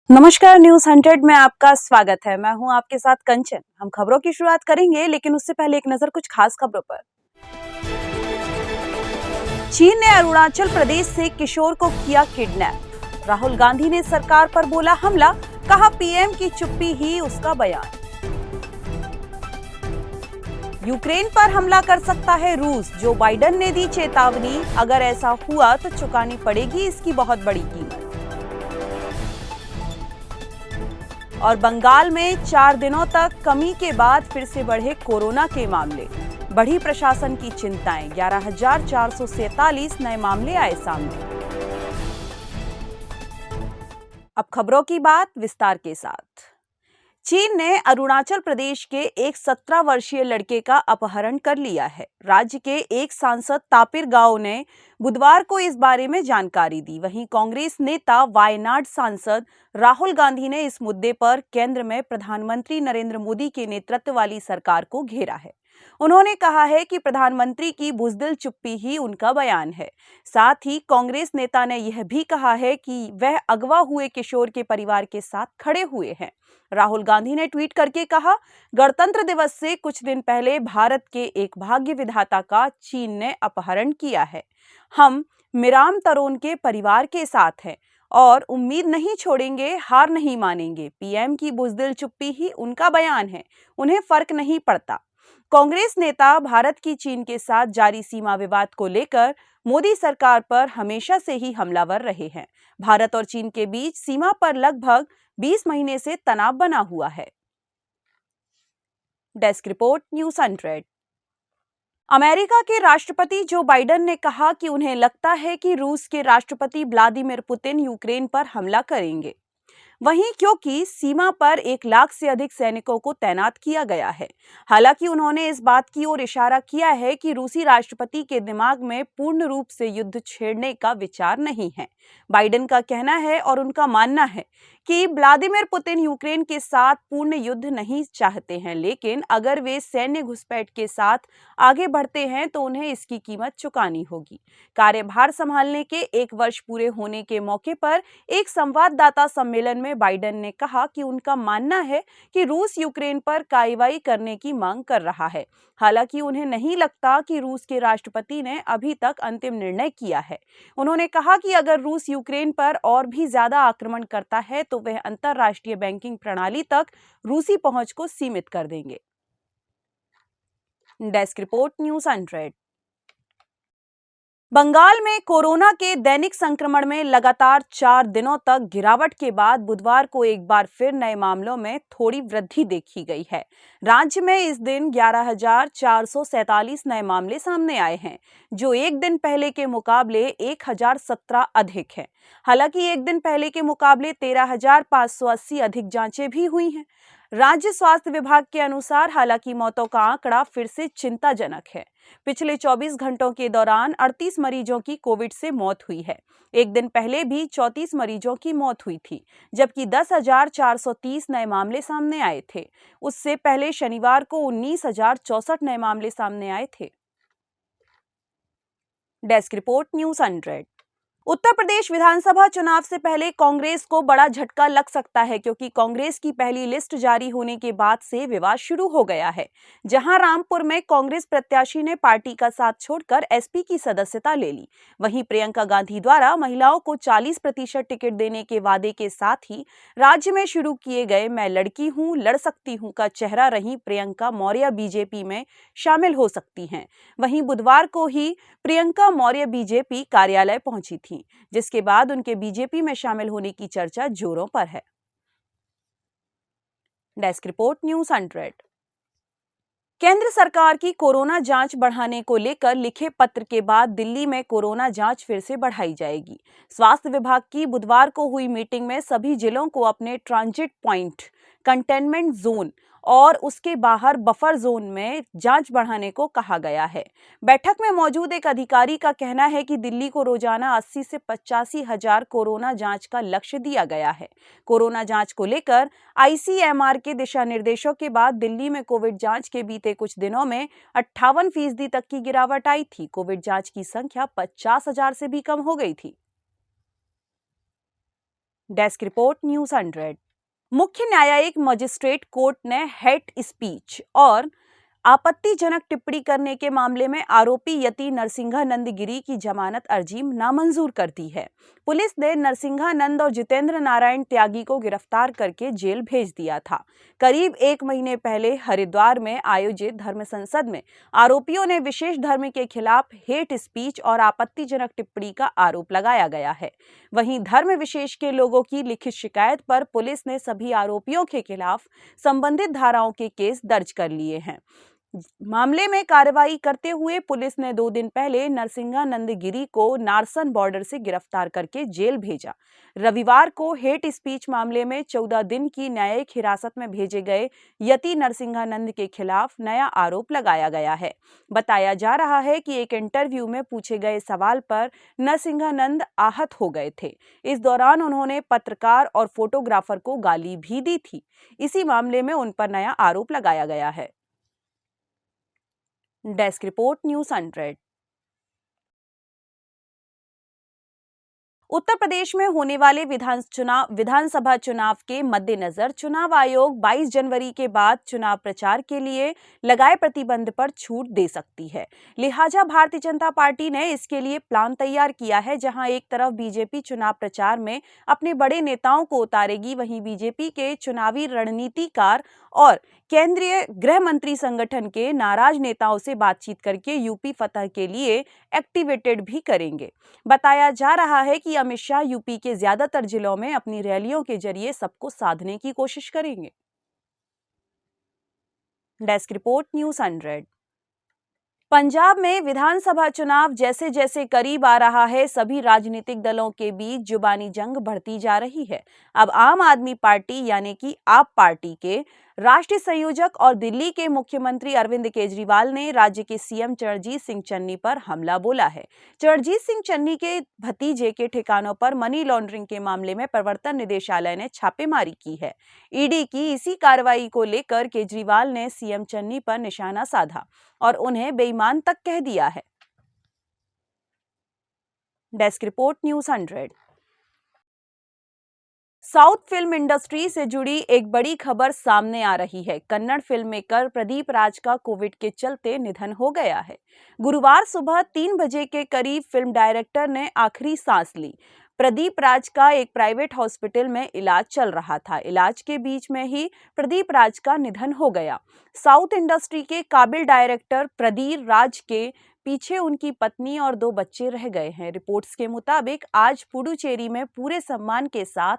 नमस्कार, न्यूज 100 में आपका स्वागत है। मैं हूं आपके साथ कंचन। हम खबरों की शुरुआत करेंगे, लेकिन उससे पहले एक नजर कुछ खास खबरों पर। चीन ने अरुणाचल प्रदेश से किशोर को किया किडनैप। राहुल गांधी ने सरकार पर बोला हमला, कहा पीएम की चुप्पी ही उसका बयान। यूक्रेन पर हमला कर सकता है रूस, जो बाइडेन ने दी चेतावनी। अगर ऐसा हुआ तो चुकानी पड़ेगी इसकी बहुत बड़ी कीमत। और बंगाल में 4 दिनों तक कमी के बाद फिर से बढ़े कोरोना के मामले। बढ़ी प्रशासन की चिंताएं। 11,447 नए मामले आए सामने। अब खबरों की बात विस्तार के साथ। चीन ने अरुणाचल प्रदेश के एक 17 वर्षीय लड़के का अपहरण कर लिया है। राज्य के एक सांसद तापिर गाओ ने बुधवार को इस बारे में जानकारी दी। वहीं कांग्रेस नेता वायनाड सांसद राहुल गांधी ने इस मुद्दे पर केंद्र में प्रधानमंत्री नरेंद्र मोदी के नेतृत्व वाली सरकार को घेरा है। उन्होंने कहा है कि प्रधानमंत्री की बुज़दिल चुप्पी ही उनका बयान है। साथ ही कांग्रेस नेता ने यह भी कहा है कि वह अगवा हुए किशोर के परिवार के साथ खड़े हुए हैं। राहुल गांधी ने ट्वीट करके कहा, गणतंत्र दिवस से कुछ दिन पहले भारत के एक भाग्य विधाता का चीन ने अपहरण किया है। हम मिराम तरोन के परिवार के साथ हैं और उम्मीद नहीं छोड़ेंगे, हार नहीं मानेंगे। पीएम की बुज़दिल चुप्पी ही उनका बयान है, उन्हें फर्क नहीं पड़ता। कांग्रेस नेता भारत की चीन के साथ जारी सीमा विवाद को लेकर मोदी सरकार पर हमेशा से ही हमलावर रहे हैं। भारत और चीन के बीच सीमा पर लगभग 20 महीने से तनाव बना हुआ है। Desk report, news 100। अमेरिका के राष्ट्रपति जो बाइडेन ने कहा कि उन्हें लगता है कि रूस के राष्ट्रपति व्लादिमीर पुतिन यूक्रेन पर हमला करेंगे। वहीं क्योंकि सीमा पर 1 लाख से अधिक सैनिकों को तैनात किया गया है। हालांकि उन्होंने इस बात की ओर इशारा किया है कि रूसी राष्ट्रपति के दिमाग में पूर्ण रूप से युद्ध छेड़ने का विचार नहीं है। बाइडेन का कहना है और उनका मानना है कि व्लादिमीर पुतिन यूक्रेन के साथ पूर्ण युद्ध नहीं चाहते हैं, लेकिन अगर वे सैन्य घुसपैठ के साथ आगे बढ़ते हैं तो उन्हें इसकी कीमत चुकानी होगी। कार्यभार संभालने के 1 वर्ष पूरे होने के मौके पर एक संवाददाता सम्मेलन में बाइडेन ने कहा कि उनका मानना है कि रूस यूक्रेन पर कार्रवाई करने की मांग कर रहा है। हालांकि उन्हें नहीं लगता कि रूस के राष्ट्रपति ने अभी तक अंतिम निर्णय किया है। उन्होंने कहा कि अगर रूस यूक्रेन पर और भी ज्यादा आक्रमण करता है तो वह अंतर्राष्ट्रीय बैंकिंग प्रणाली तक रूसी पहुंच को सीमित कर देंगे। Desk report, news 100। बंगाल में कोरोना के दैनिक संक्रमण में लगातार 4 दिनों तक गिरावट के बाद बुधवार को एक बार फिर नए मामलों में थोड़ी वृद्धि देखी गई है। राज्य में इस दिन 11,447 नए मामले सामने आए हैं, जो एक दिन पहले के मुकाबले 1,017 अधिक है। हालांकि एक दिन पहले के मुकाबले 13,580 अधिक जांचें भी हुई हैं। राज्य स्वास्थ्य विभाग के अनुसार हालांकि मौतों का आंकड़ा फिर से चिंताजनक है। पिछले 24 घंटों के दौरान 38 मरीजों की कोविड से मौत हुई है। एक दिन पहले भी 34 मरीजों की मौत हुई थी, जबकि 10,430 नए मामले सामने आए थे। उससे पहले शनिवार को 19,064 नए मामले सामने आए थे। Desk report, news 100। Uttar Pradesh विधानसभा चुनाव से पहले कांग्रेस को बड़ा झटका लग सकता है, क्योंकि कांग्रेस की पहली लिस्ट जारी होने के बाद से विवाद शुरू हो गया है। जहां रामपुर में कांग्रेस प्रत्याशी ने पार्टी का साथ छोड़कर एसपी की सदस्यता ले ली, वहीं प्रियंका गांधी द्वारा महिलाओं को 40% टिकट देने के वादे के साथ ही राज्य में शुरू किए गए मैं लड़की हूं, लड़ सकती हूं का चेहरा रही प्रियंका मौर्य बीजेपी में शामिल हो सकती हैं। वहीं बुधवार को ही प्रियंका मौर्य बीजेपी कार्यालय पहुंची थी, जिसके बाद उनके बीजेपी में शामिल होने की चर्चा जोरों पर है। Desk report, news 100। केंद्र सरकार की कोरोना जांच बढ़ाने को लेकर लिखे पत्र के बाद दिल्ली में कोरोना जांच फिर से बढ़ाई जाएगी। स्वास्थ्य विभाग की बुधवार को हुई मीटिंग में सभी जिलों को अपने ट्रांजिट पॉइंट, कंटेनमेंट जोन और उसके बाहर बफर जोन में जांच बढ़ाने को कहा गया है। बैठक में मौजूद एक अधिकारी का कहना है कि दिल्ली को रोजाना 80 से 85 हजार कोरोना जांच का लक्ष्य दिया गया है। कोरोना जांच को लेकर आईसीएमआर के दिशा निर्देशों के बाद दिल्ली में कोविड जांच के बीते कुछ दिनों में 58% तक की गिरावट आई थी। कोविड जांच की संख्या 50,000 से भी कम हो गई थी। Desk report news 100। मुख्य न्यायिक मजिस्ट्रेट कोर्ट ने हेट स्पीच और आपत्तिजनक टिप्पणी करने के मामले में आरोपी यति नरसिंहानंद गिरी की जमानत अर्जी नामंजूर कर दी है। पुलिस ने नरसिंहानंद और जितेंद्र नारायण त्यागी को गिरफ्तार करके जेल भेज दिया था। करीब 1 महीने पहले हरिद्वार में आयोजित धर्म संसद में आरोपियों ने विशेष धर्म के खिलाफ हेट स्पीच और आपत्तिजनक टिप्पणी का आरोप लगाया गया है। वहीं धर्म विशेष के लोगों की लिखित शिकायत पर पुलिस ने सभी आरोपियों के खिलाफ संबंधित धाराओं के केस दर्ज कर लिए हैं। मामले में कार्रवाई करते हुए पुलिस ने 2 दिन पहले नरसिंहानंद गिरी को नारसन बॉर्डर से गिरफ्तार करके जेल भेजा। रविवार को हेट स्पीच मामले में 14 दिन की न्यायिक हिरासत में भेजे गए यति नरसिंहानंद के खिलाफ नया आरोप लगाया गया है। बताया जा रहा है कि एक इंटरव्यू में पूछे गए सवाल पर नरसिंहानंद आहत हो गए थे। इस दौरान उन्होंने पत्रकार और फोटोग्राफर को गाली भी दी थी। इसी मामले में उन पर नया आरोप लगाया गया है। Desk report news 100। Uttar Pradesh में होने वाले विधानसभा चुनाव के मद्देनजर चुनाव आयोग 22 जनवरी के बाद चुनाव प्रचार के लिए लगाए प्रतिबंध पर छूट दे सकती है। लिहाजा भारतीय जनता पार्टी ने इसके लिए प्लान तैयार किया है। जहां एक तरफ बीजेपी चुनाव प्रचार में अपने बड़े नेताओं को उतारेगी, वहीं बीजेपी के चुनावी रणनीतिकार और केंद्रीय गृह मंत्री संगठन के नाराज नेताओं से बातचीत करके यूपी फतह के लिए एक्टिवेटेड भी करेंगे। बताया जा रहा है कि अमित शाह यूपी के ज्यादातर जिलों में अपनी रैलियों के जरिए सबको साधने की कोशिश करेंगे। Desk report news 100। पंजाब में विधानसभा चुनाव जैसे जैसे करीब आ रहा है, सभी राजनीतिक दलों के बीच जुबानी जंग बढ़ती जा रही है। अब आम आदमी पार्टी यानी कि आप पार्टी के राष्ट्रीय संयोजक और दिल्ली के मुख्यमंत्री अरविंद केजरीवाल ने राज्य के सीएम चरणजीत सिंह चन्नी पर हमला बोला है। चरणजीत सिंह चन्नी के भतीजे के ठिकानों पर मनी लॉन्ड्रिंग के मामले में प्रवर्तन निदेशालय ने छापेमारी की है। ईडी की इसी कार्रवाई को लेकर केजरीवाल ने सीएम चन्नी पर निशाना साधा और उन्हें बेईमान तक कह दिया है। Desk report news 100। South film industry से जुड़ी एक बड़ी खबर सामने आ रही है। कन्नड़ फिल्म मेकर प्रदीप राज का कोविड के चलते निधन हो गया है। गुरुवार सुबह 3 बजे के करीब फिल्म डायरेक्टर ने आखिरी सांस ली। प्रदीप राज का एक प्राइवेट हॉस्पिटल में इलाज चल रहा था। इलाज के बीच में ही प्रदीप राज का निधन हो गया। साउथ इंडस्ट्री के काबिल डायरेक्टर प्रदीप राज के पीछे उनकी पत्नी और 2 बच्चे रह गए हैं। रिपोर्ट्स के मुताबिक आज पुडुचेरी में पूरे सम्मान के साथ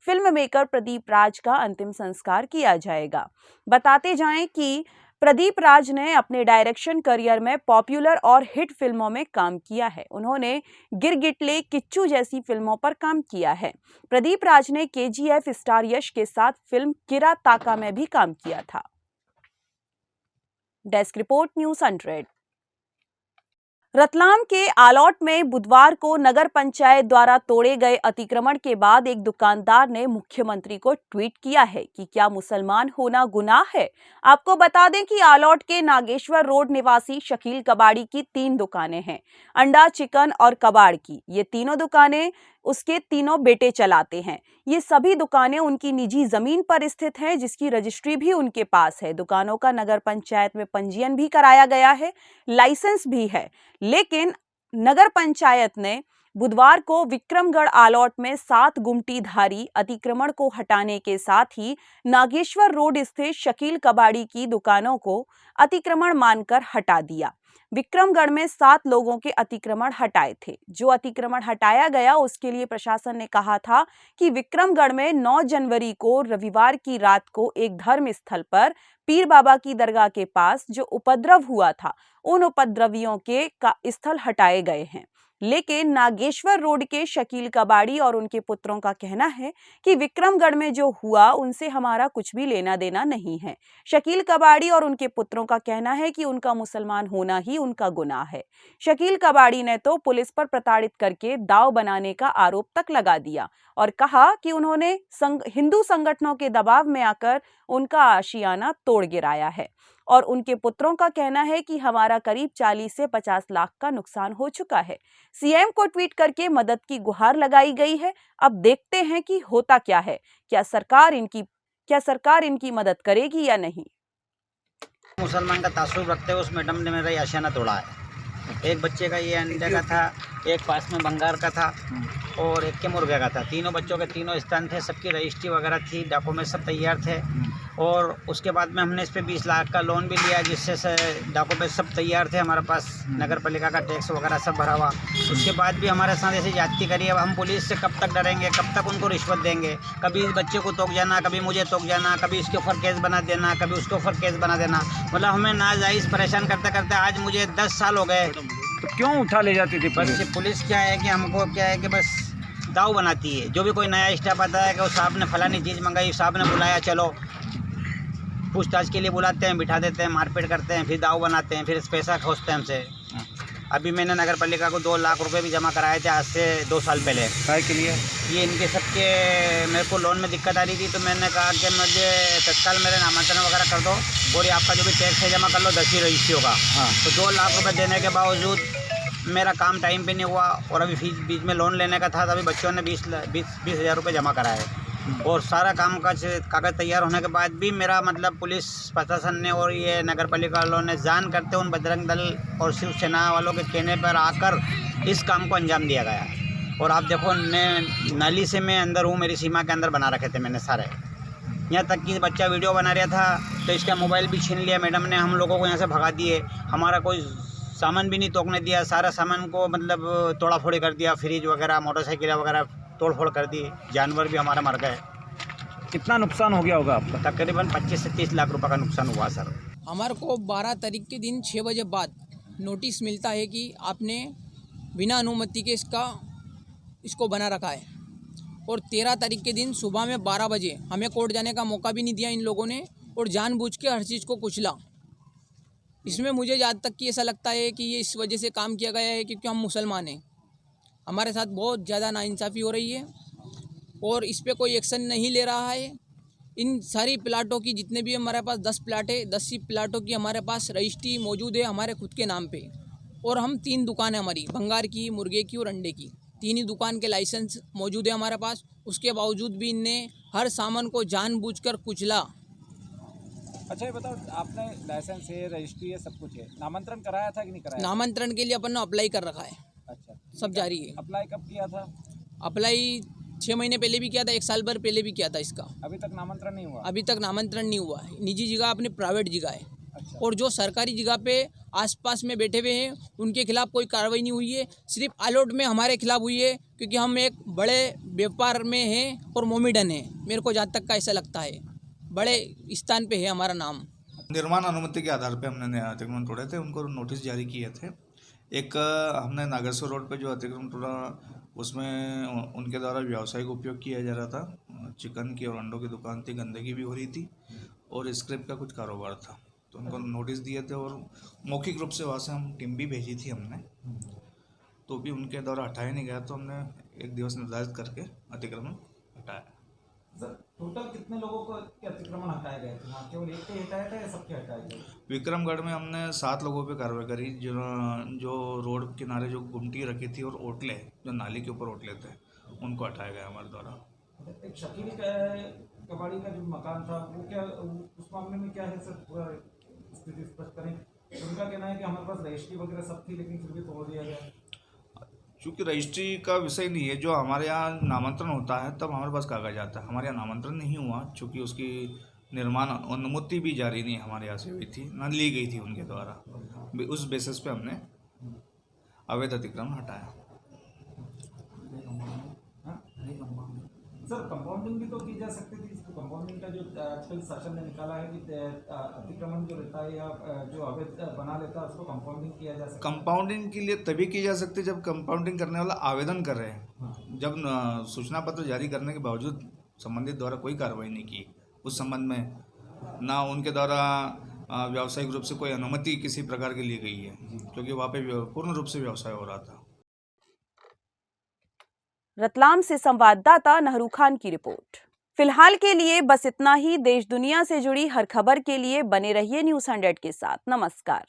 फिल्म मेकर प्रदीप राज का अंतिम संस्कार किया जाएगा। बताते जाएं कि प्रदीप राज ने अपने डायरेक्शन करियर में पॉपुलर और हिट फिल्मों में काम किया है। उन्होंने गिरगिटले, किच्चू जैसी फिल्मों पर काम किया है। प्रदीप राज ने केजीएफ स्टार यश के साथ फिल्म किरा ताका में भी काम किया था। Desk report news 100। रतलाम के आलौट में बुधवार को नगर पंचायत द्वारा तोड़े गए अतिक्रमण के बाद एक दुकानदार ने मुख्यमंत्री को ट्वीट किया है कि क्या मुसलमान होना गुनाह है। आपको बता दें कि आलौट के नागेश्वर रोड निवासी शकील कबाड़ी की 3 दुकानें हैं, अंडा, चिकन और कबाड़ की। ये तीनों दुकानें उसके तीनों बेटे चलाते हैं। ये सभी दुकानें उनकी निजी जमीन पर स्थित हैं, जिसकी रजिस्ट्री भी उनके पास है। दुकानों का नगर पंचायत में पंजीयन भी कराया गया है, लाइसेंस भी है। लेकिन नगर पंचायत ने बुधवार को विक्रमगढ़ आलौट में 7 गुमटीधारी अतिक्रमण को हटाने के साथ ही नागेश्वर रोड स्थित शकील कबाड़ी की दुकानों को अतिक्रमण मानकर हटा दिया। विक्रमगढ़ में 7 लोगों के अतिक्रमण हटाए थे। जो अतिक्रमण हटाया गया उसके लिए प्रशासन ने कहा था कि विक्रमगढ़ में 9 जनवरी को रविवार की रात को एक धर्म स्थल पर पीर बाबा की दरगाह के पास जो उपद्रव हुआ था, उन उपद्रवियों के स्थल हटाए गए हैं। लेकिन नागेश्वर रोड के शकील कबाड़ी और उनके पुत्रों का कहना है कि विक्रमगढ़ में जो हुआ उनसे हमारा कुछ भी लेना देना नहीं है। शकील कबाड़ी और उनके पुत्रों का कहना है कि उनका मुसलमान होना ही उनका गुनाह है। शकील कबाड़ी ने तो पुलिस पर प्रताड़ित करके दाव बनाने का आरोप तक लगा दिया और कहा कि उन्होंने हिंदू संगठनों के दबाव में आकर उनका आशियाना तोड़ गिराया है। और उनके पुत्रों का कहना है कि हमारा करीब 40 से 50 लाख का नुकसान हो चुका है। सीएम को ट्वीट करके मदद की गुहार लगाई गई है। अब देखते हैं कि होता क्या है, क्या सरकार इनकी मदद करेगी या नहीं। मुसलमान का तासुब रखते हुए उस मैडम ने मेरा ये आशियाना तोड़ा है। एक बच्चे का ये अंडे का था, एक पास में बंगार का था और एक के मुर्गे का था। तीनों बच्चों के तीनों स्थान थे, सबकी रजिस्ट्री वगैरह थी, डॉक्यूमेंट सब तैयार थे। और उसके बाद में हमने इस पे 20 लाख का लोन भी लिया, जिससे डॉक्यूमेंट सब तैयार थे हमारे पास, नगर पालिका का टैक्स वगैरह सब भरा हुआ। उसके बाद भी हमारे साथ ऐसी ज्यादती करी। अब हम पुलिस से कब तक डरेंगे, कब तक उनको रिश्वत देंगे? कभी इस बच्चे को तोक जाना, कभी मुझे तोक जाना, कभी इसके ऊपर केस बना देना, कभी उसके ऊपर केस बना देना। मतलब हमें नाजायज़ परेशान करते करते आज मुझे 10 साल हो गए। तो क्यों उठा ले जाती थी बस ये पुलिस क्या है कि हमको क्या है कि बस दाव बनाती है। जो भी कोई नया स्टाफ आता है कि वो साहब ने फलानी चीज़ मंगाई, साहब ने बुलाया, चलो पूछताछ के लिए बुलाते हैं, बिठा देते हैं, मारपीट करते हैं, फिर दाव बनाते हैं, फिर पैसा खोजते हैं हमसे। अभी मैंने नगर पालिका को 2 लाख रुपए भी जमा कराए थे आज से 2 साल पहले। काय के लिए? ये इनके सबके मेरे को लोन में दिक्कत आ रही थी, तो मैंने कहा कि मुझे तत्काल मेरे नामांकन वगैरह कर दो और ये आपका जो भी टैक्स है जमा कर लो, 10 ही रजिस्ट्री होगा। हाँ। तो 2 लाख रुपए देने के बावजूद मेरा काम टाइम पे नहीं हुआ और अभी बीच में लोन लेने का था, तभी बच्चों ने 20 हज़ार रुपये जमा कराए और सारा काम कागज़ तैयार होने के बाद भी मेरा मतलब पुलिस प्रशासन ने और ये नगर पालिका वालों ने जान करते उन बजरंग दल और शिवसेना वालों के कहने पर आकर इस काम को अंजाम दिया गया। और आप देखो नाली से मैं अंदर हूँ, मेरी सीमा के अंदर बना रखे थे मैंने सारे। यहाँ तक कि बच्चा वीडियो बना रहा था तो इसका मोबाइल भी छीन लिया मैडम ने, हम लोगों को यहाँ से भगा दिए, हमारा कोई सामान भी नहीं तोड़ने दिया, सारा सामान को मतलब तोड़ा फोड़ी कर दिया, फ्रिज वगैरह मोटरसाइकिल वगैरह तोड़ फोड़ कर दी, जानवर भी हमारा मर गए। कितना नुकसान हो गया होगा आपका? तकरीबन 25 से 30 लाख रुपए का नुकसान हुआ सर। हमारे को 12 तारीख के दिन 6 बजे बाद नोटिस मिलता है कि आपने बिना अनुमति के इसको बना रखा है और 13 तारीख के दिन सुबह में 12 बजे हमें कोर्ट जाने का मौका भी नहीं दिया इन लोगों ने और जानबूझ के हर चीज़ को कुचला। इसमें मुझे जहाँ तक कि ऐसा लगता है कि ये इस वजह से काम किया गया है क्योंकि हम मुसलमान हैं, हमारे साथ बहुत ज़्यादा नाइंसाफ़ी हो रही है और इस पे कोई एक्शन नहीं ले रहा है। इन सारी प्लाटों की जितने भी हमारे पास 10 प्लाट है, 10 ही प्लाटों की हमारे पास रजिस्ट्री मौजूद है हमारे खुद के नाम पे और हम 3 दुकान है हमारी, भंगार की, मुर्गे की और अंडे की, 3 ही दुकान के लाइसेंस मौजूद है हमारे पास। उसके बावजूद भी इनने हर सामान को जानबूझकर कुचला। अच्छा ये बताओ, आपने लाइसेंस है, रजिस्ट्री है, सब कुछ है, नामांतरण कराया था कि नहीं कराया? नामांतरण के लिए अपन ने अप्लाई कर रखा है। अच्छा, सब जारी है। अप्लाई कब किया था? अप्लाई 6 महीने पहले भी किया था, 1 साल भर पहले भी किया था इसका। अभी तक नामांतरण नहीं हुआ? अभी तक नामांतरण नहीं हुआ है। निजी जगह अपनी प्राइवेट जगह है। अच्छा। और जो सरकारी जगह पे आसपास में बैठे हुए हैं उनके खिलाफ कोई कार्रवाई नहीं हुई है, सिर्फ आलोट में हमारे खिलाफ हुई है क्योंकि हम एक बड़े व्यापार में हैं और मोमिडन है। मेरे को जहाँ तक का ऐसा लगता है बड़े स्थान पे है हमारा नाम। निर्माण अनुमति के आधार पे हमने अतिक्रमण तोड़े थे, उनको नोटिस जारी किए थे। एक हमने नागेश्वर रोड पे जो अतिक्रमण तोड़ा उसमें उनके द्वारा व्यावसायिक उपयोग किया जा रहा था, चिकन की और अंडों की दुकान थी, गंदगी भी हो रही थी और स्क्रैप का कुछ कारोबार था, तो उनको नोटिस दिए थे और मौखिक रूप से वहाँ से हम टीम भी भेजी थी हमने, तो भी उनके द्वारा हटाया नहीं गया, तो हमने एक दिवस निर्धारित करके अतिक्रमण हटाया। सर टोटल कितने लोगों को अतिक्रमण हटाया गया था? केवल एक के हटाया था या सबके हटाया गया? विक्रमगढ़ में हमने 7 लोगों पे कार्रवाई करी, जो रोड किनारे जो गुमटी रखी थी और ओटले जो नाली के ऊपर ओटले थे उनको हटाया गया हमारे द्वारा। एक शकील कबाड़ी का जो मकान था वो क्या, उस मामले में क्या है सर, पूरा स्थिति स्पष्ट करें। उनका कहना है कि हमारे पास रजिस्ट्री वगैरह सब थी लेकिन फिर भी तोड़ दिया गया। चूँकि रजिस्ट्री का विषय नहीं है, जो हमारे यहाँ नामांतरण होता है तब हमारे पास कागज आता है, हमारे यहाँ नामांतरण नहीं हुआ चूँकि उसकी निर्माण अनुमति भी जारी नहीं हमारे यहाँ से हुई थी, न ली गई थी उनके द्वारा। उस बेसिस पे हमने अवैध अतिक्रमण हटाया। सर कंपाउंडिंग भी तो की जा सकती थी, इसको कंपाउंडिंग का जो आजकल शासन ने निकाला है कि अतिक्रमण जो रहता है या जो अवैध बना लेता है उसको कंपाउंडिंग किया जा सकता है। कंपाउंडिंग के लिए तभी की जा सकती है जब कंपाउंडिंग करने वाला आवेदन कर रहे हैं। जब सूचना पत्र जारी करने के बावजूद संबंधित द्वारा कोई कार्रवाई नहीं की उस संबंध में, ना उनके द्वारा व्यावसायिक रूप से कोई अनुमति किसी प्रकार की ली गई है, क्योंकि वहाँ पे पूर्ण रूप से व्यवसाय हो रहा था। रतलाम से संवाददाता नहरू खान की रिपोर्ट। फिलहाल के लिए बस इतना ही। देश दुनिया से जुड़ी हर खबर के लिए बने रहिए न्यूज़ 100 के साथ। नमस्कार।